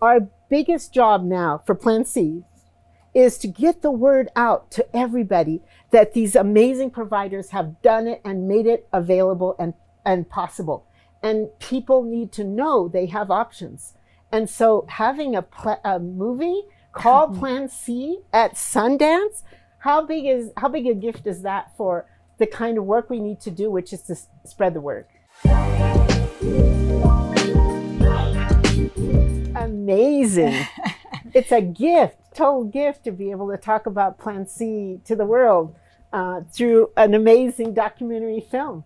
Our biggest job now for Plan C is to get the word out to everybody that these amazing providers have done it and made it available and possible. And people need to know they have options. And so having a movie called Plan C at Sundance, how big a gift is that for the kind of work we need to do, which is to spread the word. Amazing. It's a gift, total gift, to be able to talk about Plan C to the world through an amazing documentary film.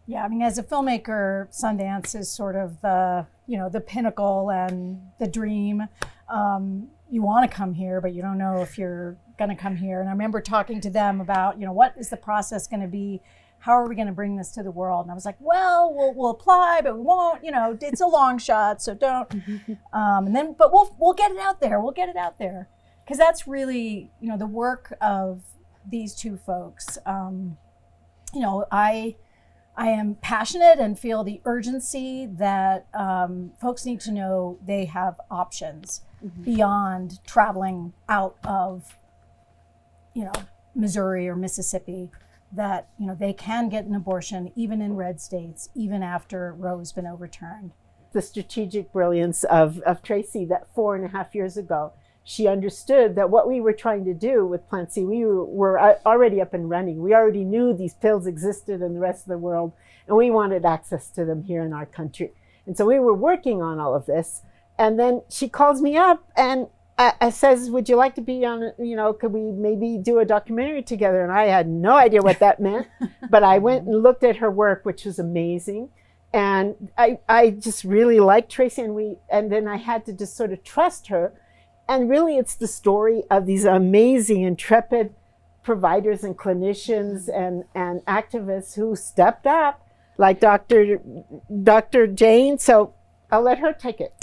Yeah, I mean, as a filmmaker, Sundance is sort of the, you know, the pinnacle and the dream. You want to come here, but you don't know if you're going to come here. And I remember talking to them about, you know, what is the process going to be? How are we going to bring this to the world? And I was like, well, we'll apply, but we won't. You know, it's a long shot, so don't. But we'll get it out there. We'll get it out there, because that's really, you know, the work of these two folks. You know, I am passionate and feel the urgency that folks need to know they have options beyond traveling out of, you know, Missouri or Mississippi, that, you know, they can get an abortion even in red states, even after Roe's been overturned. The strategic brilliance of Tracy, that 4.5 years ago, she understood that what we were trying to do with Plan C, we were already up and running. We already knew these pills existed in the rest of the world, and we wanted access to them here in our country. And so we were working on all of this. And then she calls me up and says, would you like to be on, you know, could we maybe do a documentary together? And I had no idea what that meant, but I went and looked at her work, which was amazing. And I just really liked Tracy, and then I had to just sort of trust her. And really, it's the story of these amazing, intrepid providers and clinicians and activists who stepped up, like Dr. Jane. So I'll let her take it.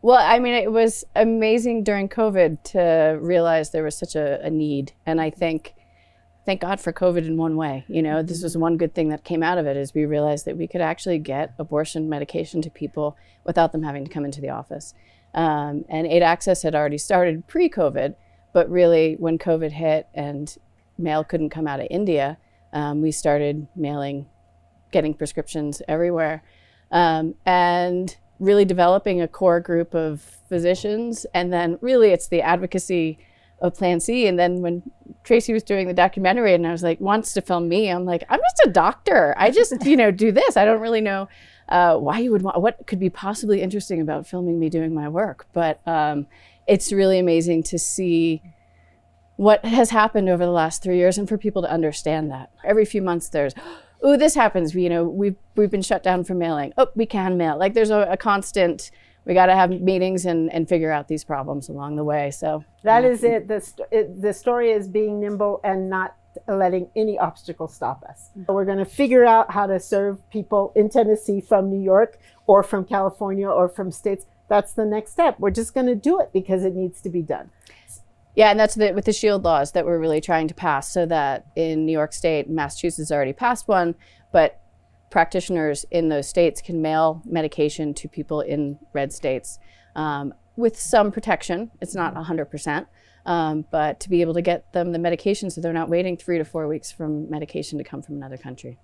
Well, I mean, it was amazing during COVID to realize there was such a need. And I think, thank God for COVID in one way. You know, this was one good thing that came out of it, is we realized that we could actually get abortion medication to people without them having to come into the office. And aid access had already started pre-COVID, but really when COVID hit and mail couldn't come out of India, we started getting prescriptions everywhere. And really developing a core group of physicians. And then really it's the advocacy of Plan C. And then when Tracy was doing the documentary and I was like, wants to film me, I'm like, I'm just a doctor. I just, you know, do this. I don't really know why you would want, what could be possibly interesting about filming me doing my work. But it's really amazing to see what has happened over the last 3 years and for people to understand that. Every few months there's, oh, this happens, you know, we've been shut down from mailing. Oh, we can mail. Like there's a constant, we got to have meetings and figure out these problems along the way. So that is it. The story is being nimble and not letting any obstacle stop us. We're going to figure out how to serve people in Tennessee from New York or from California or from states. That's the next step. We're just going to do it because it needs to be done. Yeah, and that's with the SHIELD laws that we're really trying to pass, so that in New York State, Massachusetts already passed one, but practitioners in those states can mail medication to people in red states with some protection. It's not 100%, but to be able to get them the medication so they're not waiting 3 to 4 weeks for medication to come from another country.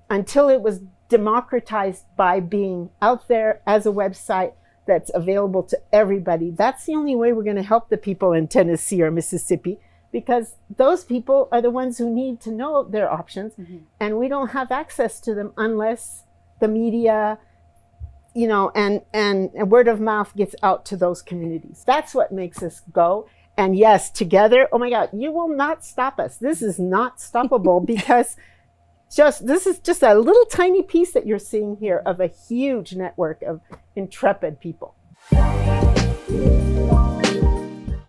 Until it was democratized by being out there as a website that's available to everybody, that's the only way we're going to help the people in Tennessee or Mississippi, because those people are the ones who need to know their options, and we don't have access to them unless the media, you know, and word of mouth gets out to those communities. That's what makes us go. And yes, together, oh my God, you will not stop us. This is not stoppable because this is just a little tiny piece that you're seeing here of a huge network of intrepid people.